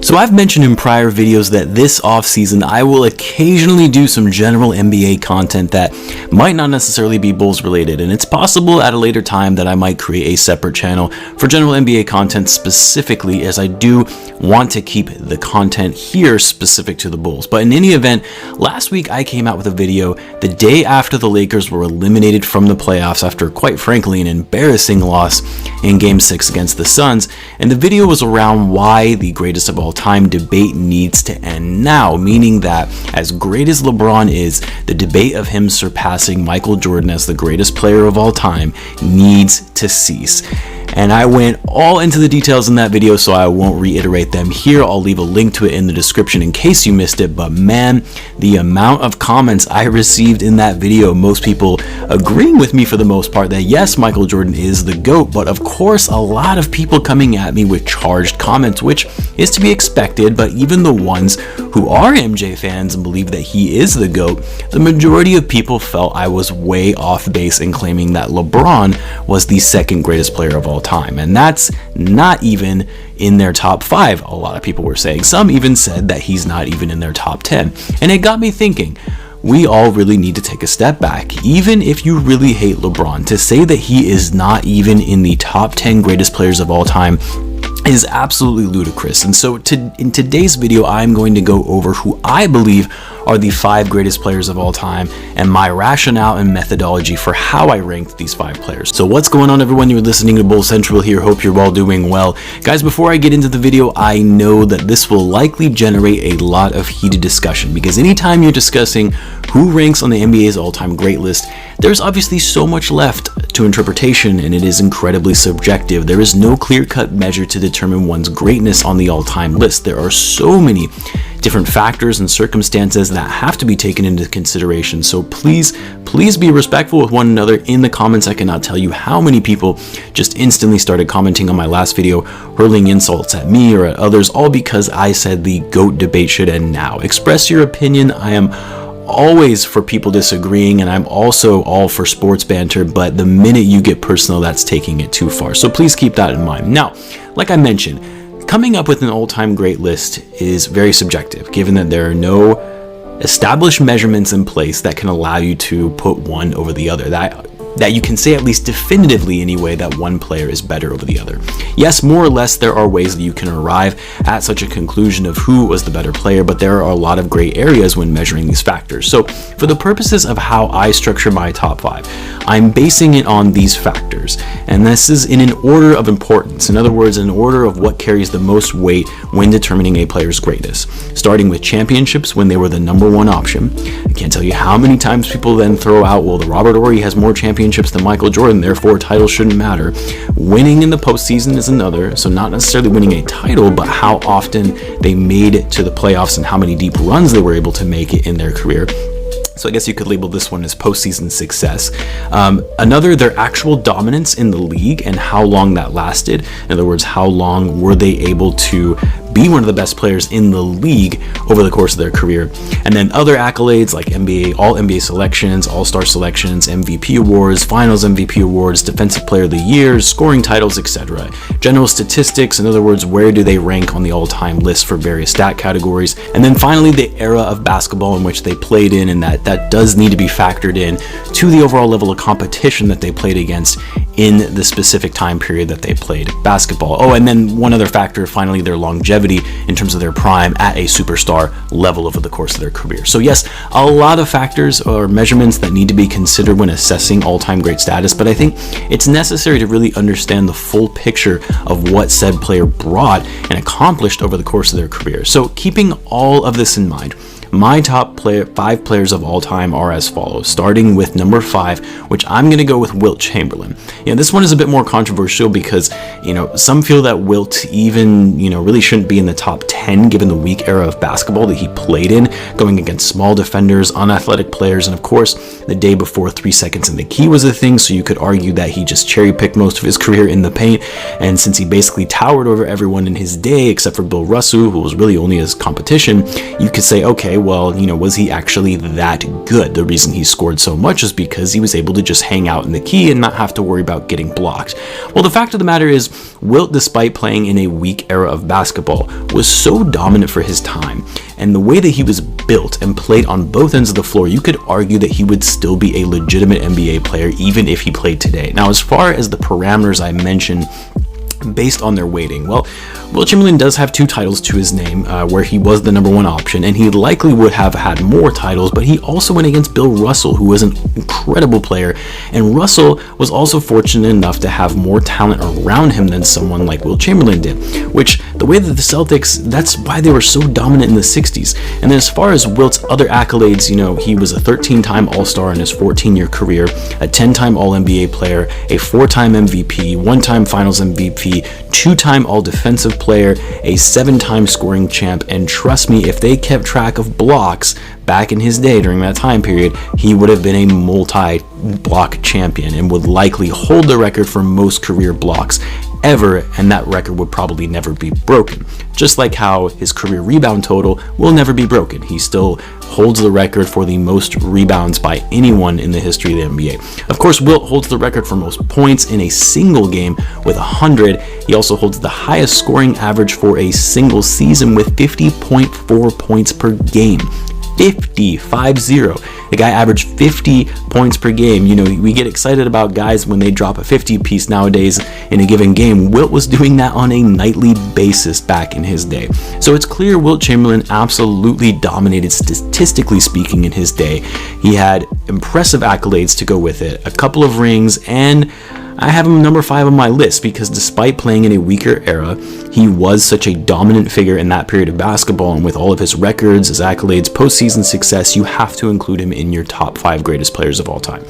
So I've mentioned in prior videos that this offseason I will occasionally do some general NBA content that might not necessarily be Bulls related, and it's possible at a later time that I might create a separate channel for general NBA content specifically, as I do want to keep the content here specific to the Bulls. But in any event, last week I came out with a video the day after the Lakers were eliminated from the playoffs after, quite frankly, an embarrassing loss in Game 6 against the Suns, and the video was around why the greatest of all time debate needs to end now, meaning that as great as LeBron is, the debate of him surpassing Michael Jordan as the greatest player of all time needs to cease. And I went all into the details in that video, so I won't reiterate them here. I'll leave a link to it in the description in case you missed it. But man, the amount of comments I received in that video, most people agreeing with me for the most part that yes, Michael Jordan is the GOAT, but of course a lot of people coming at me with charged comments, which is to be expected. But even the ones who are MJ fans and believe that he is the GOAT, the majority of people felt I was way off base in claiming that LeBron was the second greatest player of all time, and that's not even in their top 5. A lot of people were saying. Some even said that he's not even in their top 10, and it got me thinking. We all really need to take a step back. Even if you really hate LeBron, to say that he is not even in the top 10 greatest players of all time is absolutely ludicrous. And so in today's video, I'm going to go over who I believe are the 5 greatest players of all time and my rationale and methodology for how I ranked these 5 players. So what's going on, everyone? You're listening to Bull Central here. Hope you're all doing well. Guys, before I get into the video, I know that this will likely generate a lot of heated discussion, because anytime you're discussing who ranks on the NBA's all-time great list, there's obviously so much left to interpretation, and it is incredibly subjective. There is no clear-cut measure to determine one's greatness on the all-time list. There are so many different factors and circumstances that have to be taken into consideration. So please be respectful with one another in the comments. I cannot tell you how many people just instantly started commenting on my last video, hurling insults at me or at others, all because I said the GOAT debate should end now. Express your opinion. I am always for people disagreeing, and I'm also all for sports banter, but the minute you get personal, that's taking it too far. So please keep that in mind. Now, like I mentioned, coming up with an all-time great list is very subjective, given that there are no established measurements in place that can allow you to put one over the other, that you can say at least definitively anyway that one player is better over the other. Yes, more or less there are ways that you can arrive at such a conclusion of who was the better player, but there are a lot of gray areas when measuring these factors. So for the purposes of how I structure my top 5, I'm basing it on these factors, and this is in an order of importance. In other words, in order of what carries the most weight when determining a player's greatness, starting with championships when they were the #1 option. I can't tell you how many times people then throw out, well, the Robert Horry has more championships than Michael Jordan, therefore titles shouldn't matter. Winning in the postseason is another, so not necessarily winning a title, but how often they made it to the playoffs and how many deep runs they were able to make it in their career. So I guess you could label this one as postseason success. Another, their actual dominance in the league and how long that lasted. In other words, how long were they able to be one of the best players in the league over the course of their career. And then other accolades like NBA, all NBA selections, all-star selections, MVP awards, finals MVP awards, defensive player of the year, scoring titles, etc. General statistics, in other words, where do they rank on the all-time list for various stat categories. And then finally, the era of basketball in which they played in, and that does need to be factored in to the overall level of competition that they played against in the specific time period that they played basketball. Oh, and then one other factor, finally, their longevity in terms of their prime at a superstar level over the course of their career. So yes, a lot of factors or measurements that need to be considered when assessing all-time great status, but I think it's necessary to really understand the full picture of what said player brought and accomplished over the course of their career. So keeping all of this in mind, my top 5 players of all time are as follows, starting with number 5, which I'm going to go with Wilt Chamberlain. This one is a bit more controversial because, some feel that Wilt even, really shouldn't be in the top 10 given the weak era of basketball that he played in, going against small defenders, unathletic players, and of course, the day before 3 seconds in the key was a thing, so you could argue that he just cherry-picked most of his career in the paint, and since he basically towered over everyone in his day, except for Bill Russell, who was really only his competition, you could say, okay, well, was he actually that good? The reason he scored so much is because he was able to just hang out in the key and not have to worry about getting blocked. Well, the fact of the matter is, Wilt, despite playing in a weak era of basketball, was so dominant for his time, and the way that he was built and played on both ends of the floor, you could argue that he would still be a legitimate NBA player even if he played today. Now, as far as the parameters I mentioned based on their weighting, well, Wilt Chamberlain does have 2 titles to his name, where he was the number 1 option, and he likely would have had more titles, but he also went against Bill Russell, who was an incredible player, and Russell was also fortunate enough to have more talent around him than someone like Wilt Chamberlain did, which, the way that the Celtics, that's why they were so dominant in the 60s. And then as far as Wilt's other accolades, he was a 13-time All-Star in his 14-year career, a 10-time All-NBA player, a 4-time MVP, 1-time Finals MVP, 2-time All-Defensive player, a 7-time scoring champ, and trust me, if they kept track of blocks back in his day during that time period, he would have been a multi-block champion and would likely hold the record for most career blocks ever, and that record would probably never be broken. Just like how his career rebound total will never be broken. He still holds the record for the most rebounds by anyone in the history of the NBA. Of course, Wilt holds the record for most points in a single game with 100. He also holds the highest scoring average for a single season with 50.4 points per game. 50. The guy averaged 50 points per game. We get excited about guys when they drop a 50 piece nowadays in a given game. Wilt was doing that on a nightly basis back in his day. So it's clear Wilt Chamberlain absolutely dominated statistically speaking in his day. He had impressive accolades to go with it, a couple of rings, and I have him number 5 on my list because despite playing in a weaker era, he was such a dominant figure in that period of basketball, and with all of his records, his accolades, postseason success, you have to include him in your top 5 greatest players of all time.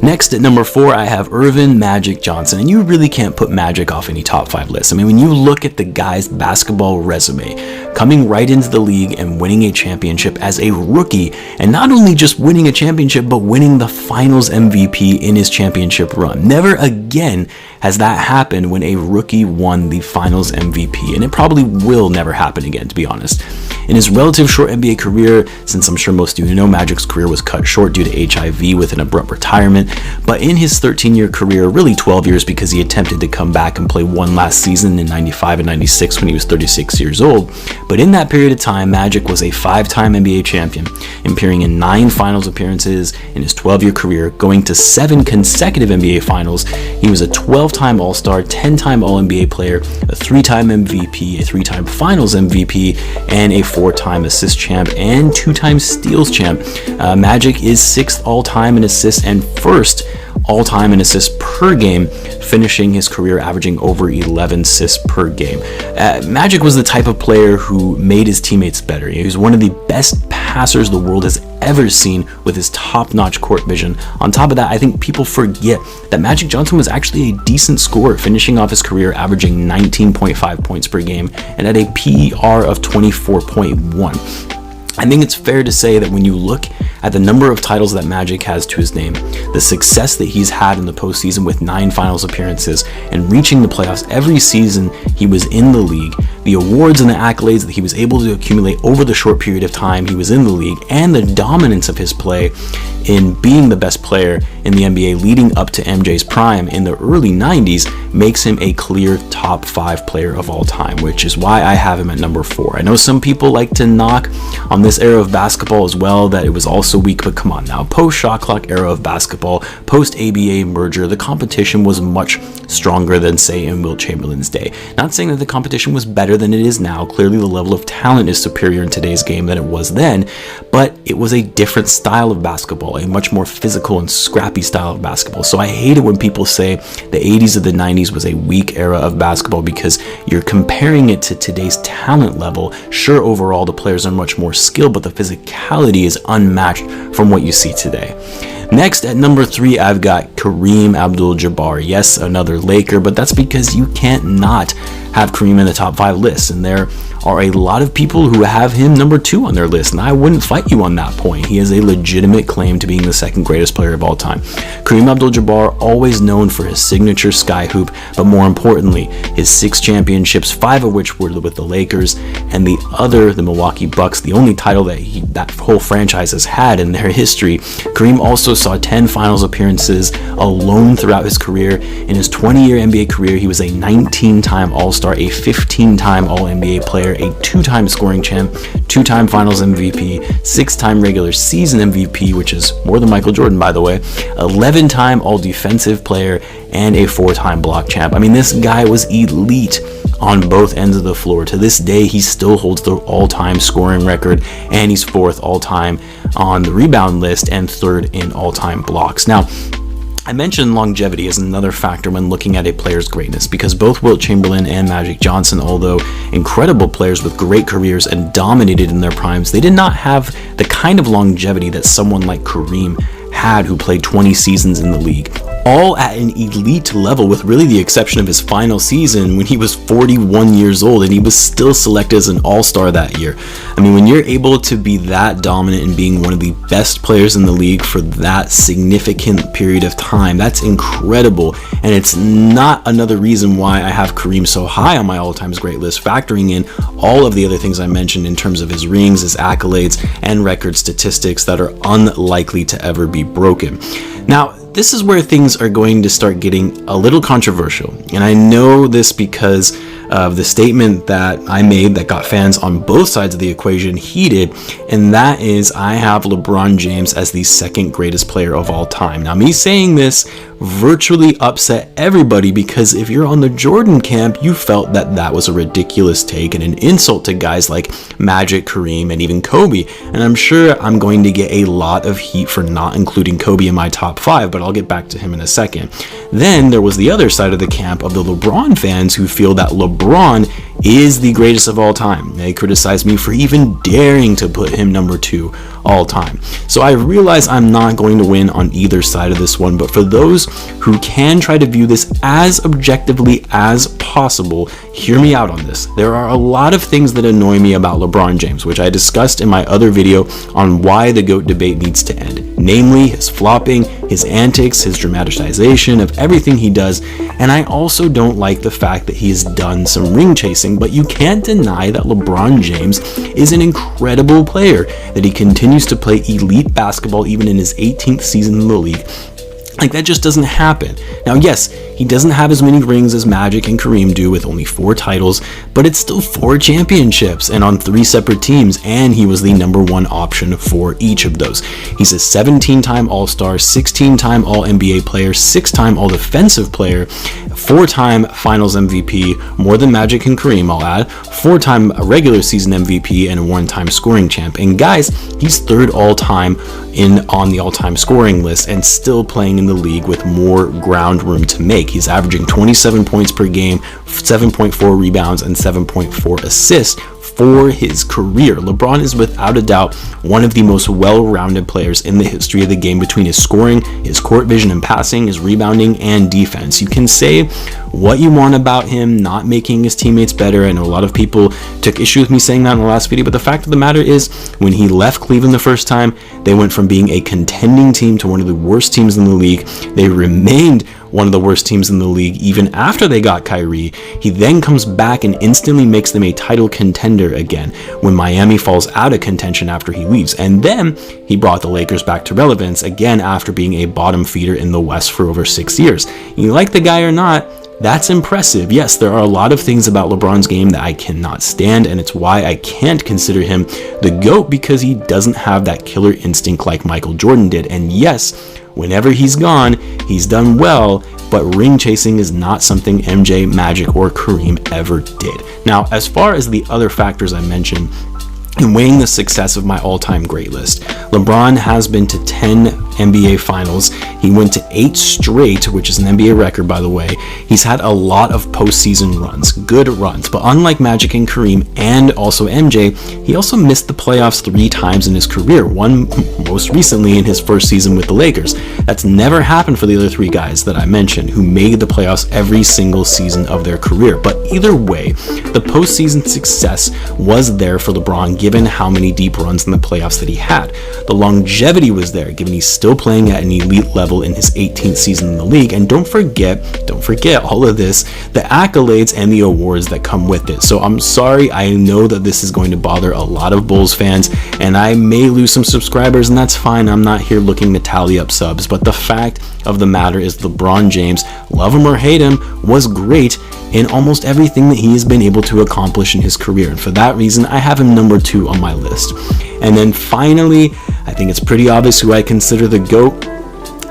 Next, at number 4, I have Earvin Magic Johnson, and you really can't put Magic off any top 5 list. I mean, when you look at the guy's basketball resume, coming right into the league and winning a championship as a rookie, and not only just winning a championship, but winning the Finals MVP in his championship run. Never again has that happened when a rookie won the Finals MVP, and it probably will never happen again, to be honest. In his relative short NBA career, since I'm sure most of you know, Magic's career was cut short due to HIV with an abrupt retirement, but in his 13-year career, really 12 years because he attempted to come back and play one last season in 95 and 96 when he was 36 years old, but in that period of time, Magic was a 5-time NBA champion, appearing in 9 finals appearances in his 12-year career, going to 7 consecutive NBA finals. He was a 12-time All-Star, 10-time All-NBA player, a 3-time MVP, a 3-time Finals MVP, and a 4-time assist champ and 2-time steals champ. Magic is 6th all-time in assists and 1st all-time in assists per game, finishing his career averaging over 11 assists per game. Magic was the type of player who made his teammates better. He was one of the best passers the world has ever seen with his top-notch court vision. On top of that, I think people forget that Magic Johnson was actually a decent scorer, finishing off his career averaging 19.5 points per game and at a PER of 24.1. I think it's fair to say that when you look at the number of titles that Magic has to his name, the success that he's had in the postseason with 9 finals appearances and reaching the playoffs every season he was in the league, the awards and the accolades that he was able to accumulate over the short period of time he was in the league, and the dominance of his play in being the best player in the NBA leading up to MJ's prime in the early 90s makes him a clear top 5 player of all time, which is why I have him at number 4. I know some people like to knock on this era of basketball as well, that it was also weak, but come on now, post shot clock era of basketball, post ABA merger, the competition was much stronger than say in Wilt Chamberlain's day. Not saying that the competition was better than it is now, clearly the level of talent is superior in today's game than it was then, but it was a different style of basketball, a much more physical and scrappy style of basketball. So I hate it when people say the 80s or the 90s was a weak era of basketball because you're comparing it to today's talent level. Sure, overall the players are much more skilled, but the physicality is unmatched from what you see today. Next, at number 3, I've got Kareem Abdul-Jabbar. Yes, another Laker, but that's because you can't not have Kareem in the top 5 list, and there are a lot of people who have him number 2 on their list, and I wouldn't fight you on that point. He has a legitimate claim to being the second greatest player of all time. Kareem Abdul-Jabbar, always known for his signature sky hoop, but more importantly, his 6 championships, 5 of which were with the Lakers, and the Milwaukee Bucks, the only title that whole franchise has had in their history. Kareem also saw 10 finals appearances alone throughout his career. In his 20-year NBA career, he was a 19-time All-Star, a 15-time All-NBA player, a 2-time scoring champ, 2-time Finals MVP, 6-time regular season MVP, which is more than Michael Jordan, by the way, 11-time All-Defensive player, and a 4-time block champ. I mean, this guy was elite on both ends of the floor. To this day, he still holds the all-time scoring record, and he's 4th all-time on the rebound list and 3rd in all-time blocks. Now, I mentioned longevity as another factor when looking at a player's greatness, because both Wilt Chamberlain and Magic Johnson, although incredible players with great careers and dominated in their primes, they did not have the kind of longevity that someone like Kareem had, who played 20 seasons in the league, all at an elite level, with really the exception of his final season when he was 41 years old and he was still selected as an all-star that year. I mean, when you're able to be that dominant and being one of the best players in the league for that significant period of time, that's incredible. And it's not another reason why I have Kareem so high on my all-time great list, factoring in all of the other things I mentioned in terms of his rings, his accolades, and record statistics that are unlikely to ever be broken. Now, this is where things are going to start getting a little controversial, and I know this because of the statement that I made that got fans on both sides of the equation heated, and that is I have LeBron James as the second greatest player of all time. Now, me saying this virtually upset everybody, because if you're on the Jordan camp, you felt that that was a ridiculous take and an insult to guys like Magic, Kareem, and even Kobe. And I'm sure I'm going to get a lot of heat for not including Kobe in my top 5, but I'll get back to him in a second. Then there was the other side of the camp of the LeBron fans who feel that LeBron is the greatest of all time. They criticize me for even daring to put him number 2 all time. So I realize I'm not going to win on either side of this one, but for those who can try to view this as objectively as possible, hear me out on this. There are a lot of things that annoy me about LeBron James, which I discussed in my other video on why the GOAT debate needs to end. Namely, his flopping, his antics, his dramatization of everything he does, and I also don't like the fact that he has done some ring chasing, but you can't deny that LeBron James is an incredible player, that he continues to play elite basketball even in his 18th season in the league. Like, that just doesn't happen. Now, yes, he doesn't have as many rings as Magic and Kareem do with only 4 titles, but it's still 4 championships and on 3 separate teams, and he was the number 1 option for each of those. He's a 17-time All-Star, 16-time All-NBA player, 6-time All-Defensive player, 4-time Finals MVP, more than Magic and Kareem, I'll add, 4-time regular season MVP, and 1-time scoring champ. And guys, he's 3rd all-time on the all-time scoring list and still playing in the league with more ground room to make. He's averaging 27 points per game, 7.4 rebounds, and 7.4 assists for his career. LeBron is without a doubt one of the most well-rounded players in the history of the game between his scoring, his court vision and passing, his rebounding, and defense. You can say what you want about him not making his teammates better. I know a lot of people took issue with me saying that in the last video, but the fact of the matter is, when he left Cleveland the first time, they went from being a contending team to one of the worst teams in the league. They remained one of the worst teams in the league even after they got Kyrie. He then comes back and instantly makes them a title contender again when Miami falls out of contention after he leaves. And then he brought the Lakers back to relevance again after being a bottom feeder in the West for over 6 years. You like the guy or not, that's impressive. Yes, there are a lot of things about LeBron's game that I cannot stand, and it's why I can't consider him the GOAT, because he doesn't have that killer instinct like Michael Jordan did. And yes, whenever he's gone, he's done well, but ring chasing is not something MJ, Magic, or Kareem ever did. Now, as far as the other factors I mentioned, in weighing the success of my all-time great list, LeBron has been to 10 NBA Finals. He went to 8 straight, which is an NBA record, by the way. He's had a lot of postseason runs, good runs, but unlike Magic and Kareem and also MJ, he also missed the playoffs 3 times in his career, one most recently in his first season with the Lakers. That's never happened for the other 3 guys that I mentioned who made the playoffs every single season of their career. But either way, the postseason success was there for LeBron given how many deep runs in the playoffs that he had. The longevity was there given he's still playing at an elite level in his 18th season in the league. And don't forget all of this, the accolades and the awards that come with it. So I'm sorry, I know that this is going to bother a lot of Bulls fans and I may lose some subscribers, and that's fine. I'm not here looking to tally up subs, but the fact of the matter is LeBron James, love him or hate him, was great in almost everything that he has been able to accomplish in his career, and for that reason I have him number 2 on my list. And then finally, I think it's pretty obvious who I consider the GOAT,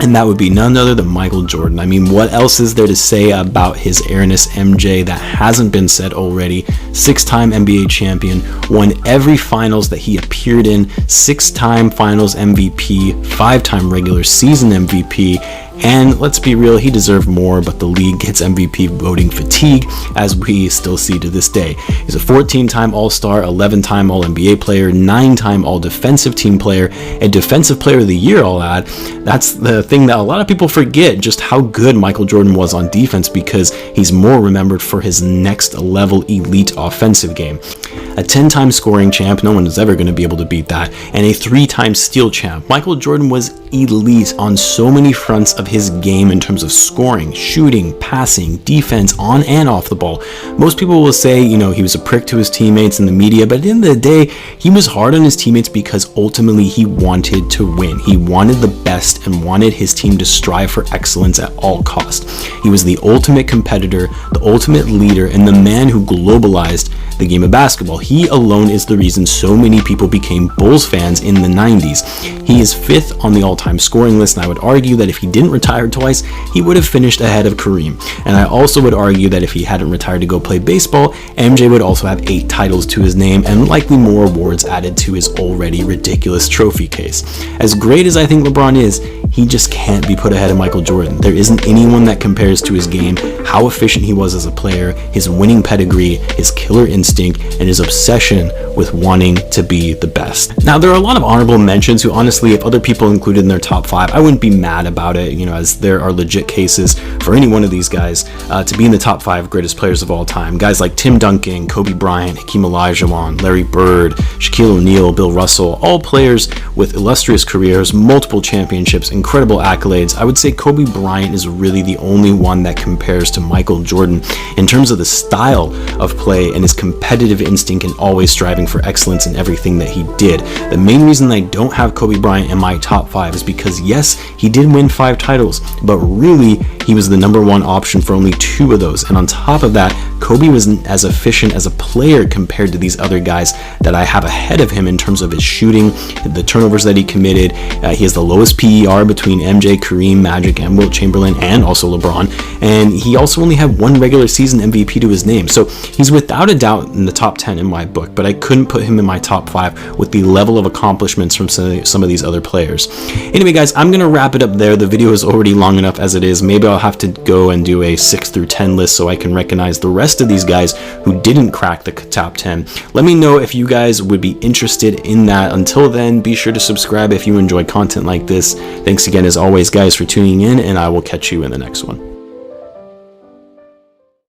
and that would be none other than Michael Jordan. I mean, what else is there to say about his airness MJ that hasn't been said already? 6-time NBA champion, won every finals that he appeared in, 6-time finals MVP, 5-time regular season MVP, and let's be real, he deserved more, but the league gets MVP voting fatigue, as we still see to this day. He's a 14-time All-Star, 11-time All-NBA player, 9-time All-Defensive Team player, a Defensive Player of the Year, I'll add. That's the thing that a lot of people forget, just how good Michael Jordan was on defense, because he's more remembered for his next level elite offensive game. A 10-time scoring champ, no one is ever going to be able to beat that, and a 3-time steal champ. Michael Jordan was elite on so many fronts of his game in terms of scoring, shooting, passing, defense, on and off the ball. Most people will say, he was a prick to his teammates in the media, but at the end of the day, he was hard on his teammates because ultimately he wanted to win. He wanted the best and wanted his team to strive for excellence at all costs. He was the ultimate competitor, the ultimate leader, and the man who globalized the game of basketball. He alone is the reason so many people became Bulls fans in the 90s. He is 5th on the all-time scoring list, and I would argue that if he didn't retire twice, he would have finished ahead of Kareem. And I also would argue that if he hadn't retired to go play baseball, MJ would also have 8 titles to his name and likely more awards added to his already ridiculous trophy case. As great as I think LeBron is, he just can't be put ahead of Michael Jordan. There isn't anyone that compares to his game, how efficient he was as a player, his winning pedigree, his killer instinct, and his obsession with wanting to be the best. Now, there are a lot of honorable mentions who honestly, if other people included in their top 5, I wouldn't be mad about it, as there are legit cases for any one of these guys to be in the top 5 greatest players of all time. Guys like Tim Duncan, Kobe Bryant, Hakeem Olajuwon, Larry Bird, Shaquille O'Neal, Bill Russell, all players with illustrious careers, multiple championships, incredible accolades. I would say Kobe Bryant is really the only one that compares to Michael Jordan in terms of the style of play and his competitive instinct and always striving for excellence in everything that he did. The main reason I don't have Kobe Bryant in my top 5 is because yes, he did win 5 titles, but really he was the number 1 option for only 2 of those. And on top of that, Kobe wasn't as efficient as a player compared to these other guys that I have ahead of him in terms of his shooting, the turnovers that he committed. He has the lowest PER between MJ, Kareem, Magic, and Wilt Chamberlain, and also LeBron. And he also only had 1 regular season MVP to his name. So he's without a doubt in the top 10 in my book, but I couldn't put him in my top 5 with the level of accomplishments from some of these other players. Anyway, guys, I'm going to wrap it up there. The video is already long enough as it is. Maybe I'll have to go and do a 6 through 10 list so I can recognize the rest of these guys who didn't crack the top 10. Let me know if you guys would be interested in that. Until then, be sure to subscribe if you enjoy content like this. Thanks again, as always, guys, for tuning in, and I will catch you in the next one.